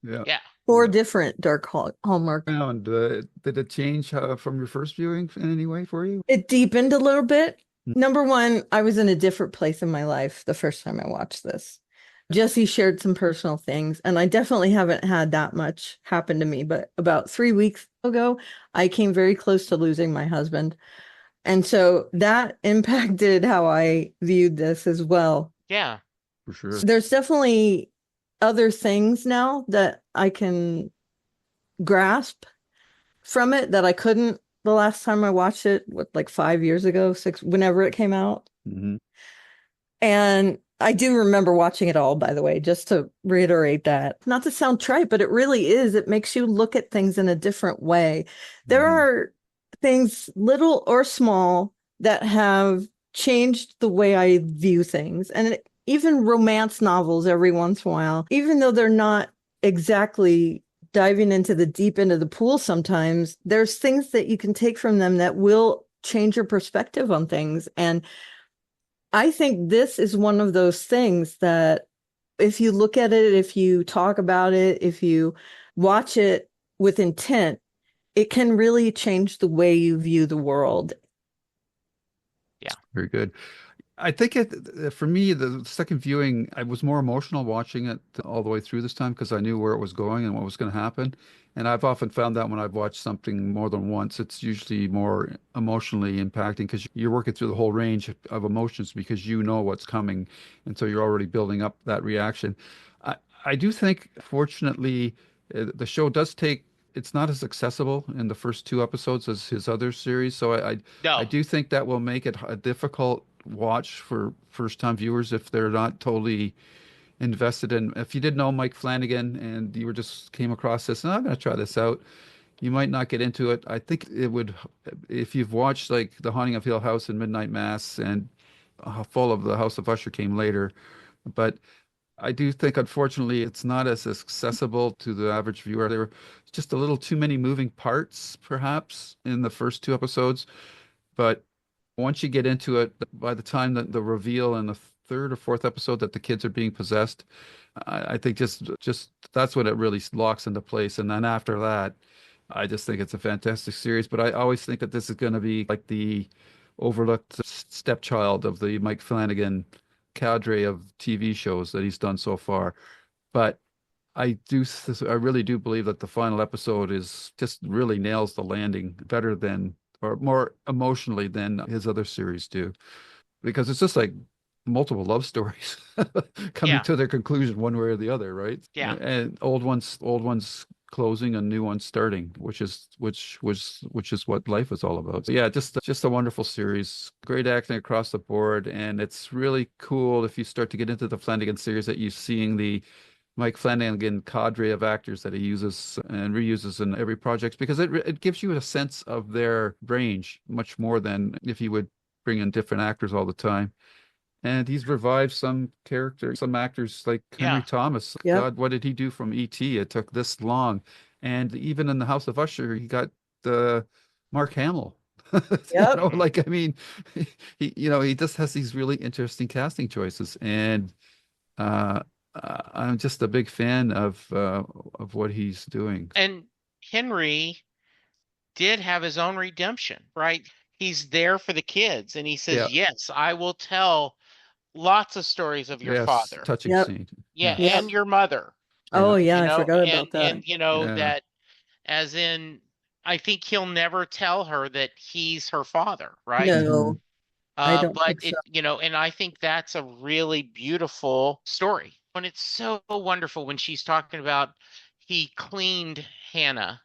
Speaker 1: Yeah.
Speaker 2: Yeah.
Speaker 3: Four
Speaker 1: Yeah.
Speaker 3: different Hallmark.
Speaker 1: And did it change from your first viewing in any way for you?
Speaker 3: It deepened a little bit. Number one, I was in a different place in my life the first time I watched this. Jesse shared some personal things, and I definitely haven't had that much happen to me. But about 3 weeks ago, I came very close to losing my husband. And so that impacted how I viewed this as well.
Speaker 2: Yeah.
Speaker 1: For sure.
Speaker 3: So there's definitely other things now that I can grasp from it that I couldn't the last time I watched it, what, like 5 years ago, six, whenever it came out.
Speaker 1: Hmm.
Speaker 3: And I do remember watching it all, by the way, just to reiterate that. Not to sound trite, but it really is. It makes you look at things in a different way. There
Speaker 1: Hmm.
Speaker 3: are things, little or small, that have changed the way I view things. And even romance novels every once in a while, even though they're not exactly diving into the deep end of the pool sometimes, there's things that you can take from them that will change your perspective on things. And I think this is one of those things that if you look at it, if you talk about it, if you watch it with intent, it can really change the way you view the world.
Speaker 2: Yeah.
Speaker 1: Very good. I think for me, the second viewing, I was more emotional watching it all the way through this time because I knew where it was going and what was going to happen. And I've often found that when I've watched something more than once, it's usually more emotionally impacting because you're working through the whole range of emotions because you know what's coming. And so you're already building up that reaction. I, I do think, fortunately, the show does take, it's not as accessible in the first two episodes as his other series. So I
Speaker 2: No.
Speaker 1: do think that will make it a difficult watch for first time viewers if they're not totally invested in. If you didn't know Mike Flanagan and you were just came across this, and I'm going to try this out, you might not get into it. I think it would, if you've watched like The Haunting of Hill House and Midnight Mass and Full of the House of Usher came later, but I do think, unfortunately, it's not as accessible to the average viewer. There were just a little too many moving parts, perhaps, in the first two episodes. But once you get into it, by the time that the reveal in the third or fourth episode that the kids are being possessed, I think just that's when it really locks into place. And then after that, I just think it's a fantastic series. But I always think that this is going to be like the overlooked stepchild of the Mike Flanagan cadre of TV shows that he's done so far. But I really do believe that the final episode is just really nails the landing better than or more emotionally than his other series do, because it's just like multiple love stories coming
Speaker 2: Yeah.
Speaker 1: to their conclusion one way or the other, right?
Speaker 2: Yeah.
Speaker 1: And old ones closing and new ones starting, which is what life is all about. So yeah, just a wonderful series. Great acting across the board, and it's really cool if you start to get into the Flanagan series that you're seeing the Mike Flanagan cadre of actors that he uses and reuses in every project because it gives you a sense of their range much more than if he would bring in different actors all the time. And he's revived some actors like Henry
Speaker 2: Yeah.
Speaker 1: Thomas.
Speaker 3: Yep.
Speaker 1: God, what did he do from E.T.? It took this long. And even in the House of Usher, he got Mark Hamill.
Speaker 3: Yep.
Speaker 2: Hmm.
Speaker 1: Like I mean, he just has these really interesting casting choices, and uh, I'm just a big fan of what he's doing.
Speaker 2: And Henry did have his own redemption, right? He's there for the kids and he
Speaker 1: Yeah.
Speaker 2: says, "Yes, I will tell lots of stories of your
Speaker 1: Yes.
Speaker 2: father."
Speaker 1: Touching
Speaker 3: Yep.
Speaker 1: scene.
Speaker 2: Yeah,
Speaker 1: Yeah.
Speaker 3: Yep.
Speaker 2: and your mother,
Speaker 3: Oh,
Speaker 1: Yeah.
Speaker 3: yeah, I forgot about that.
Speaker 2: and you know
Speaker 1: Yeah.
Speaker 2: that as in I think he'll never tell her that he's her father, right?
Speaker 1: Hmm.
Speaker 3: No, I don't
Speaker 2: But
Speaker 3: think so.
Speaker 2: it, and I think that's a really beautiful story. And it's so wonderful when she's talking about he cleaned Hannah,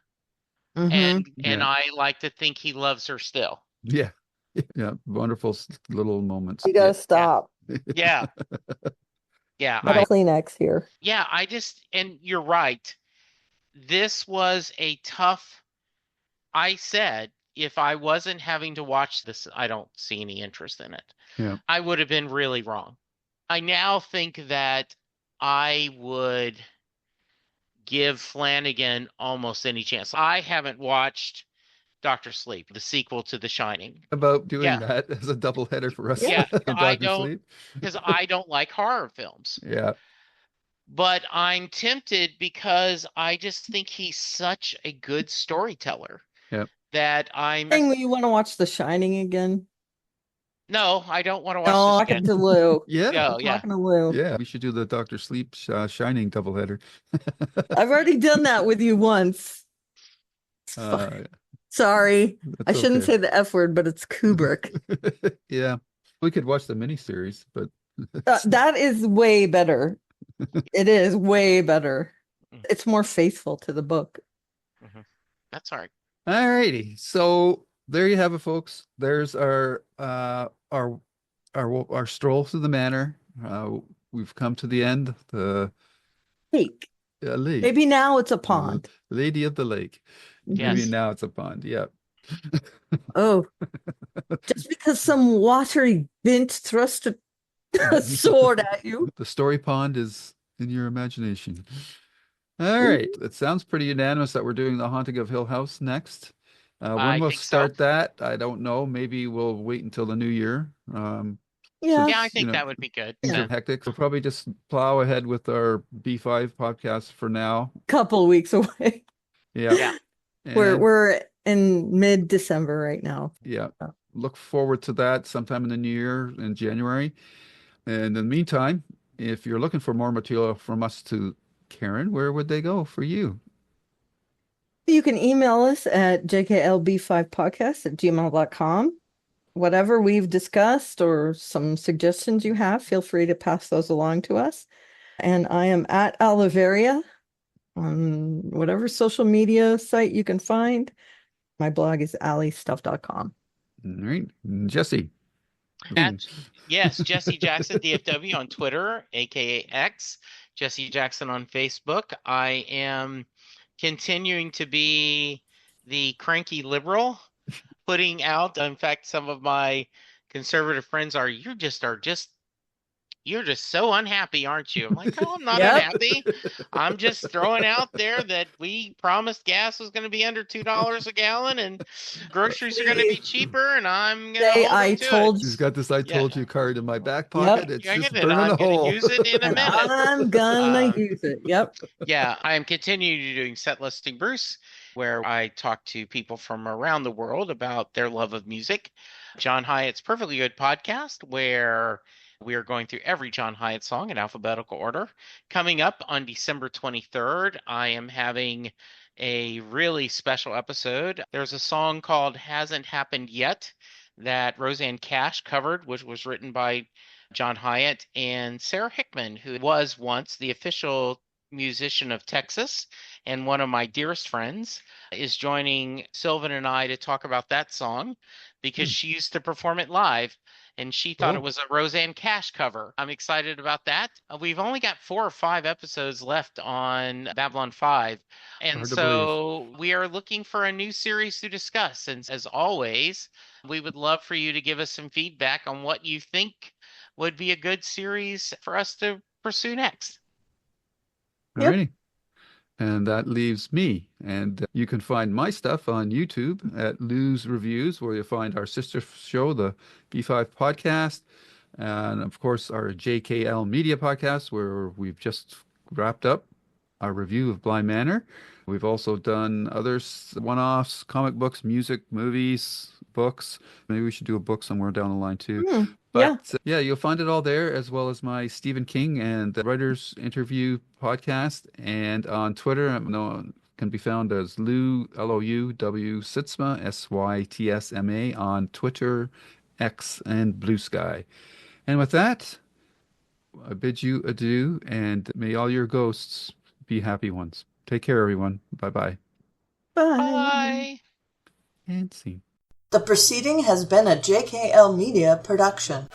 Speaker 3: Hmm.
Speaker 2: and
Speaker 1: Yeah.
Speaker 2: I like to think he loves her still.
Speaker 1: Yeah. Yeah. Wonderful little moments.
Speaker 3: You
Speaker 1: Yeah.
Speaker 3: gotta
Speaker 2: Yeah,
Speaker 3: stop.
Speaker 2: yeah, yeah.
Speaker 3: Got a Kleenex here.
Speaker 2: I just, and you're right. this was a tough. I said if I wasn't having to watch this, I don't see any interest in it.
Speaker 1: Yeah.
Speaker 2: I would have been really wrong. I now think that I would give Flanagan almost any chance. I haven't watched Doctor Sleep, the sequel to The Shining.
Speaker 1: About doing
Speaker 2: Yeah,
Speaker 1: that as a doubleheader for us
Speaker 3: Yeah.
Speaker 2: yeah,
Speaker 1: in
Speaker 2: I
Speaker 1: Doctor
Speaker 2: don't
Speaker 1: Sleep.
Speaker 2: because I don't like horror films.
Speaker 1: Yeah.
Speaker 2: But I'm tempted because I just think he's such a good storyteller
Speaker 1: Yeah.
Speaker 2: that I'm
Speaker 3: Saying you want to watch The Shining again?
Speaker 2: no, I don't want to watch
Speaker 3: No,
Speaker 2: this
Speaker 3: talking
Speaker 2: again.
Speaker 3: to Lou.
Speaker 1: Yeah.
Speaker 2: No,
Speaker 3: I'm
Speaker 2: yeah.
Speaker 3: talking to Lou.
Speaker 1: Yeah. We should do the Doctor Sleep Shining doubleheader.
Speaker 3: I've already done that with you once. It's fine.
Speaker 1: Uh,
Speaker 3: Sorry. I
Speaker 1: that's
Speaker 3: shouldn't
Speaker 1: okay.
Speaker 3: say the F word, but it's Kubrick.
Speaker 1: Yeah. We could watch the miniseries, but
Speaker 3: That is way better. It is way better.
Speaker 2: Mm,
Speaker 3: It's more faithful to the book.
Speaker 2: mhm. That's all right.
Speaker 1: all righty. So there you have it, folks. There's our stroll through the manor. We've come to the end. The
Speaker 3: Lake.
Speaker 1: lake,
Speaker 3: Maybe now it's a
Speaker 1: the
Speaker 3: pond.
Speaker 1: lady of the lake. Maybe
Speaker 2: Yes.
Speaker 1: now it's a pond. Yeah.
Speaker 3: Oh, just because some watery bint thrust a sword at you.
Speaker 1: The story pond is in your imagination. All right. It sounds pretty unanimous that we're doing The Haunting of Hill House next. When
Speaker 2: I
Speaker 1: we'll
Speaker 2: think so.
Speaker 1: start that, I don't know. Maybe we'll wait until the new year.
Speaker 3: Yeah.
Speaker 2: Yeah, I
Speaker 1: Since,
Speaker 2: think that would be good.
Speaker 1: things are hectic. We'll probably just plow ahead with our B5 podcast for now.
Speaker 3: Couple weeks away.
Speaker 1: Yeah.
Speaker 2: Yeah.
Speaker 1: And
Speaker 3: We're in mid-December right now.
Speaker 1: yeah, look forward to that sometime in the new year in January. And in the meantime, if you're looking for more material from us to Karen, where would they go for you?
Speaker 3: You can email us at jklb5podcast@gmail.com. Whatever we've discussed or some suggestions you have, feel free to pass those along to us. And I am at Oliveria on whatever social media site you can find. My blog is alliestuff.com.
Speaker 1: All right. Jesse.
Speaker 2: Yes, Jesse Jackson, DFW on Twitter, aka X. Jesse Jackson on Facebook. I am continuing to be the cranky liberal, putting out. In fact, some of my conservative friends are, you're just so unhappy, aren't you? I'm like, oh, I'm not
Speaker 3: Yep.
Speaker 2: unhappy. I'm just throwing out there that we promised gas was going to be under $2 a gallon and groceries are going to be cheaper, and I'm going to
Speaker 3: Say
Speaker 2: hold
Speaker 3: I
Speaker 2: them to
Speaker 3: told
Speaker 2: it.
Speaker 1: She's
Speaker 3: you.
Speaker 1: got this I
Speaker 2: Yeah.
Speaker 1: told you card in my back pocket.
Speaker 3: Yep.
Speaker 1: It's
Speaker 2: Yeah,
Speaker 1: just
Speaker 2: and
Speaker 1: burning
Speaker 2: I'm
Speaker 1: a
Speaker 2: going to
Speaker 1: hole.
Speaker 2: use it in a
Speaker 3: And
Speaker 2: minute.
Speaker 3: I'm gonna
Speaker 2: Um,
Speaker 3: use it. Yep.
Speaker 2: Yeah, I am continuing doing Set Listing Bruce, where I talk to people from around the world about their love of music. John Hyatt's Perfectly Good podcast, where we are going through every John Hyatt song in alphabetical order. Coming up on December 23rd, I am having a really special episode. There's a song called Hasn't Happened Yet that Roseanne Cash covered, which was written by John Hyatt and Sarah Hickman, who was once the official musician of Texas and one of my dearest friends, is joining Sylvan and I to talk about that song because
Speaker 1: Hmm.
Speaker 2: she used to perform it live and she thought it
Speaker 1: Oh,
Speaker 2: was a Roseanne Cash cover. I'm excited about that. We've only got 4 or 5 episodes left on Babylon 5. And
Speaker 1: hard to believe.
Speaker 2: so we are looking for a new series to discuss. And as always, we would love for you to give us some feedback on what you think would be a good series for us to pursue next.
Speaker 1: All
Speaker 3: Yep.
Speaker 1: righty. And that leaves me. And you can find my stuff on YouTube at Lou's Reviews, where you'll find our sister show, the B5 podcast, and of course our JKL Media podcast, where we've just wrapped up our review of Bly Manor. We've also done other one-offs, comic books, music, movies, books. Maybe we should do a book somewhere down the line too.
Speaker 3: Yeah.
Speaker 1: But yeah, you'll find it all there, as well as my Stephen King and the Writers Interview podcast. And on Twitter, can be found as Lou, L-O-U-W, Sytsma, S-Y-T-S-M-A on Twitter, X, and Blue Sky. And with that, I bid you adieu, and may all your ghosts be happy ones. Take care, everyone. Bye-bye.
Speaker 3: Bye.
Speaker 2: Bye.
Speaker 1: And scene.
Speaker 4: The proceeding has been a JKL Media production.